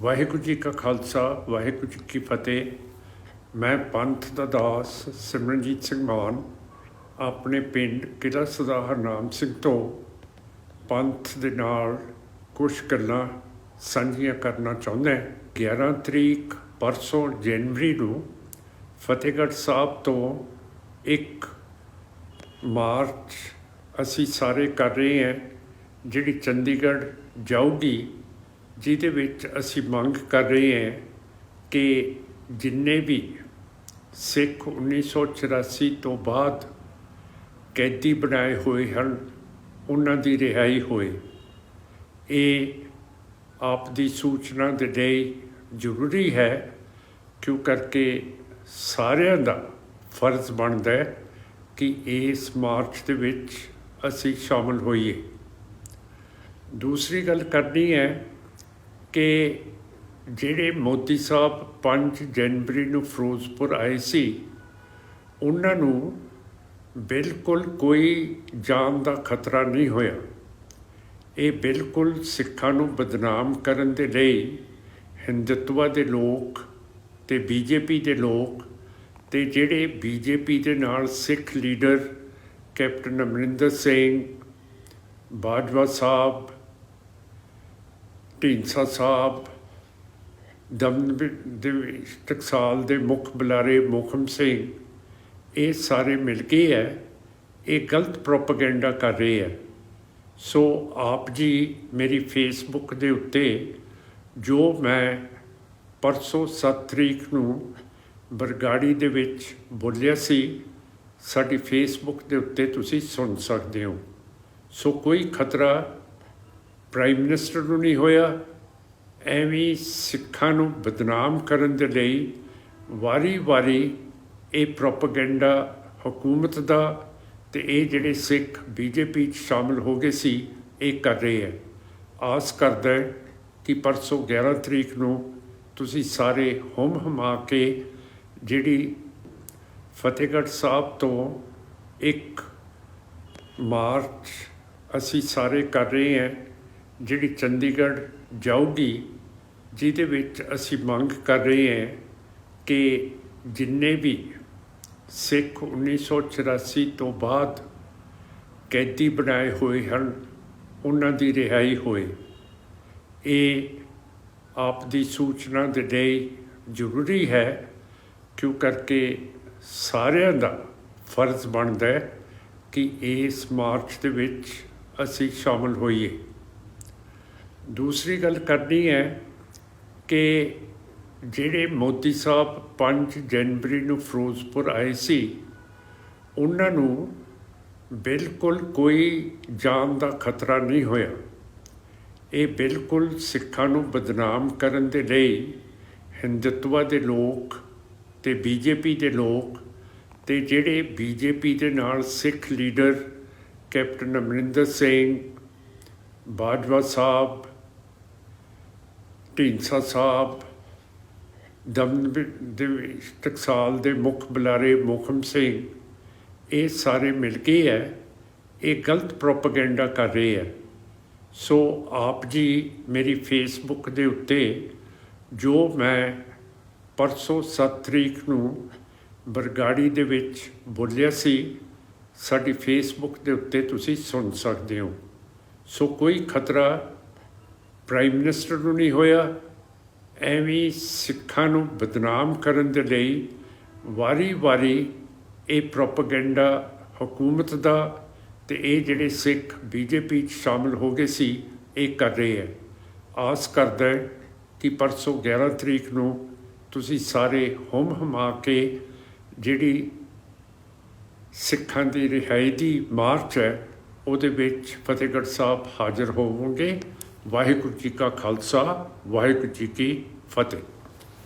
ਵਾਹਿਗੁਰੂ ਜੀ ਕਾ ਖਾਲਸਾ ਵਾਹਿਗੁਰੂ ਜੀ ਕੀ ਫਤਿਹ। ਮੈਂ ਪੰਥ ਦਾ ਦਾਸ ਸਿਮਰਨਜੀਤ ਸਿੰਘ ਮਾਨ ਆਪਣੇ ਪਿੰਡ ਕਿਲ੍ਹਾ ਸਰਦਾਰ ਹਰਨਾਮ ਸਿੰਘ ਤੋਂ ਪੰਥ ਦੇ ਨਾਲ ਕੁਝ ਗੱਲਾਂ ਸਾਂਝੀਆਂ ਕਰਨਾ ਚਾਹੁੰਦਾ। 11 ਤਰੀਕ ਪਰਸੋਂ ਜਨਵਰੀ ਨੂੰ ਫਤਿਹਗੜ੍ਹ ਸਾਹਿਬ ਤੋਂ ਇੱਕ ਮਾਰਚ ਅਸੀਂ ਸਾਰੇ ਕਰ ਰਹੇ ਹਾਂ, ਜਿਹੜੀ ਚੰਡੀਗੜ੍ਹ ਜਾਊਗੀ, ਜਿਹਦੇ ਵਿੱਚ ਅਸੀਂ ਮੰਗ ਕਰ ਰਹੇ ਹਾਂ ਕਿ ਜਿੰਨੇ ਵੀ ਸਿੱਖ 1984 ਤੋਂ ਬਾਅਦ ਕੈਦੀ ਬਣਾਏ ਹੋਏ ਹਨ ਉਹਨਾਂ ਦੀ ਰਿਹਾਈ ਹੋਏ। ਇਹ ਆਪ ਦੀ ਸੂਚਨਾ ਦੇ ਲਈ ਜ਼ਰੂਰੀ ਹੈ, ਕਿਉਂ ਕਰਕੇ ਸਾਰਿਆਂ ਦਾ ਫਰਜ਼ ਬਣਦਾ ਹੈ ਕਿ ਇਸ ਮਾਰਚ ਦੇ ਵਿੱਚ ਅਸੀਂ ਸ਼ਾਮਲ ਹੋਈਏ। ਦੂਸਰੀ ਗੱਲ ਕਰਨੀ ਹੈ ਕਿ ਜਿਹੜੇ ਮੋਦੀ ਸਾਹਿਬ 5 ਜਨਵਰੀ ਨੂੰ ਫਿਰੋਜ਼ਪੁਰ ਆਏ ਸੀ, ਉਹਨਾਂ ਨੂੰ ਬਿਲਕੁਲ ਕੋਈ ਜਾਨ ਦਾ ਖਤਰਾ ਨਹੀਂ ਹੋਇਆ। ਇਹ ਬਿਲਕੁਲ ਸਿੱਖਾਂ ਨੂੰ ਬਦਨਾਮ ਕਰਨ ਦੇ ਲਈ ਹਿੰਦੂਤਵਾ ਦੇ ਲੋਕ ਅਤੇ ਬੀਜੇਪੀ ਦੇ ਲੋਕ ਅਤੇ ਜਿਹੜੇ ਬੀਜੇਪੀ ਦੇ ਨਾਲ ਸਿੱਖ ਲੀਡਰ ਕੈਪਟਨ ਅਮਰਿੰਦਰ ਸਿੰਘ, ਬਾਜਵਾ ਸਾਹਿਬ, ਢੀਂਡਸਾ ਸਾਹਿਬ, ਦਮਦਮੀ ਟਕਸਾਲ ਦੇ ਮੁੱਖ ਬੁਲਾਰੇ ਮੋਹਕਮ ਸਿੰਘ, ਇਹ ਸਾਰੇ ਮਿਲ ਕੇ ਇਹ ਗਲਤ ਪ੍ਰੋਪੇਗੈਂਡਾ ਕਰ ਰਹੇ ਹੈ। ਸੋ ਆਪ ਜੀ ਮੇਰੀ ਫੇਸਬੁੱਕ ਦੇ ਉੱਤੇ ਜੋ ਮੈਂ ਪਰਸੋਂ 7 ਤਰੀਕ ਨੂੰ ਬਰਗਾੜੀ ਦੇ ਵਿੱਚ ਬੋਲਿਆ ਸੀ, ਸਾਡੀ ਫੇਸਬੁੱਕ ਦੇ ਉੱਤੇ ਤੁਸੀਂ ਸੁਣ ਸਕਦੇ ਹੋ। ਸੋ ਕੋਈ ਖਤਰਾ ਪ੍ਰਾਈਮ ਮਿਨਿਸਟਰ ਨੂੰ ਨਹੀਂ ਹੋਇਆ। ਐਵੇਂ ਸਿੱਖਾਂ ਨੂੰ ਬਦਨਾਮ ਕਰਨ ਦੇ ਲਈ ਵਾਰੀ ਇਹ ਪ੍ਰੋਪੇਗੈਂਡਾ ਹਕੂਮਤ ਦਾ ਅਤੇ ਇਹ ਜਿਹੜੇ ਸਿੱਖ ਬੀਜੇਪੀ 'ਚ ਸ਼ਾਮਲ ਹੋ ਗਏ ਸੀ, ਇਹ ਕਰ ਰਹੇ ਹੈ। ਆਸ ਕਰਦਾ ਕਿ ਪਰਸੋਂ 11 ਤਰੀਕ ਨੂੰ ਤੁਸੀਂ ਸਾਰੇ ਹੁੰਮ ਹਮਾ ਕੇ ਜਿਹੜੀ ਫਤਿਹਗੜ੍ਹ ਸਾਹਿਬ ਤੋਂ ਇੱਕ ਮਾਰਚ ਅਸੀਂ ਸਾਰੇ ਕਰ ਰਹੇ ਹਾਂ, ਜਿਹੜੀ ਚੰਡੀਗੜ੍ਹ ਜਾਊਗੀ, ਜਿਹਦੇ ਵਿੱਚ ਅਸੀਂ ਮੰਗ ਕਰ ਰਹੇ ਹਾਂ ਕਿ ਜਿੰਨੇ ਵੀ ਸਿੱਖ 1984 ਤੋਂ ਬਾਅਦ ਕੈਦੀ ਬਣਾਏ ਹੋਏ ਹਨ ਉਹਨਾਂ ਦੀ ਰਿਹਾਈ ਹੋਏ। ਇਹ ਆਪ ਦੀ ਸੂਚਨਾ ਦੇ ਲਈ ਜ਼ਰੂਰੀ ਹੈ, ਕਿਉਂ ਕਰਕੇ ਸਾਰਿਆਂ ਦਾ ਫਰਜ਼ ਬਣਦਾ ਹੈ ਕਿ ਇਸ ਮਾਰਚ ਦੇ ਵਿੱਚ ਅਸੀਂ ਸ਼ਾਮਲ ਹੋਈਏ। ਦੂਸਰੀ ਗੱਲ ਕਰਨੀ ਹੈ ਕਿ ਜਿਹੜੇ ਮੋਦੀ ਸਾਹਿਬ 5 ਜਨਵਰੀ ਨੂੰ ਫਿਰੋਜ਼ਪੁਰ ਆਏ ਸੀ, ਉਹਨਾਂ ਨੂੰ ਬਿਲਕੁਲ ਕੋਈ ਜਾਨ ਦਾ ਖਤਰਾ ਨਹੀਂ ਹੋਇਆ। ਇਹ ਬਿਲਕੁਲ ਸਿੱਖਾਂ ਨੂੰ ਬਦਨਾਮ ਕਰਨ ਦੇ ਲਈ ਹਿੰਦੂਤਵਾ ਦੇ ਲੋਕ ਅਤੇ ਬੀਜੇਪੀ ਦੇ ਲੋਕ ਅਤੇ ਜਿਹੜੇ ਬੀਜੇਪੀ ਦੇ ਨਾਲ ਸਿੱਖ ਲੀਡਰ ਕੈਪਟਨ ਅਮਰਿੰਦਰ ਸਿੰਘ, ਬਾਜਵਾ ਸਾਹਿਬ, ਢੀਂਡਸਾ ਸਾਹਿਬ, ਦਮਦਮੀ ਟਕਸਾਲ ਦੇ ਮੁੱਖ ਬੁਲਾਰੇ ਮੋਹਕਮ ਸਿੰਘ, ਇਹ ਸਾਰੇ ਮਿਲ ਕੇ ਇਹ ਗਲਤ ਪ੍ਰੋਪੇਗੈਂਡਾ ਕਰ ਰਹੇ ਹੈ। ਸੋ ਆਪ ਜੀ ਮੇਰੀ ਫੇਸਬੁੱਕ ਦੇ ਉੱਤੇ ਜੋ ਮੈਂ ਪਰਸੋਂ 7 ਤਰੀਕ ਨੂੰ ਬਰਗਾੜੀ ਦੇ ਵਿੱਚ ਬੋਲਿਆ ਸੀ, ਸਾਡੀ ਫੇਸਬੁੱਕ ਦੇ ਉੱਤੇ ਤੁਸੀਂ ਸੁਣ ਸਕਦੇ ਹੋ। ਸੋ ਕੋਈ ਖਤਰਾ ਪ੍ਰਾਈਮ ਮਿਨਿਸਟਰ ਨੂੰ ਨਹੀਂ ਹੋਇਆ। ਐਵੇਂ ਸਿੱਖਾਂ ਨੂੰ ਬਦਨਾਮ ਕਰਨ ਦੇ ਲਈ ਵਾਰੀ ਇਹ ਪ੍ਰੋਪੇਗੈਂਡਾ ਹਕੂਮਤ ਦਾ ਅਤੇ ਇਹ ਜਿਹੜੇ ਸਿੱਖ ਬੀਜੇਪੀ 'ਚ ਸ਼ਾਮਲ ਹੋ ਗਏ ਸੀ, ਇਹ ਕਰ ਰਹੇ ਹੈ। ਆਸ ਕਰਦਾ ਕਿ ਪਰਸੋਂ 11 ਤਰੀਕ ਨੂੰ ਤੁਸੀਂ ਸਾਰੇ ਹੁੰਮ ਹਮਾ ਕੇ ਜਿਹੜੀ ਸਿੱਖਾਂ ਦੀ ਰਿਹਾਈ ਦੀ ਮਾਰਚ ਹੈ, ਉਹਦੇ ਵਿੱਚ ਫਤਿਹਗੜ੍ਹ ਸਾਹਿਬ ਹਾਜ਼ਰ ਹੋਵੋਗੇ। ਵਾਹਿਗੁਰੂ ਜੀ ਕਾ ਖਾਲਸਾ ਵਾਹਿਗੁਰੂ ਜੀ ਕੀ ਫਤਿਹ।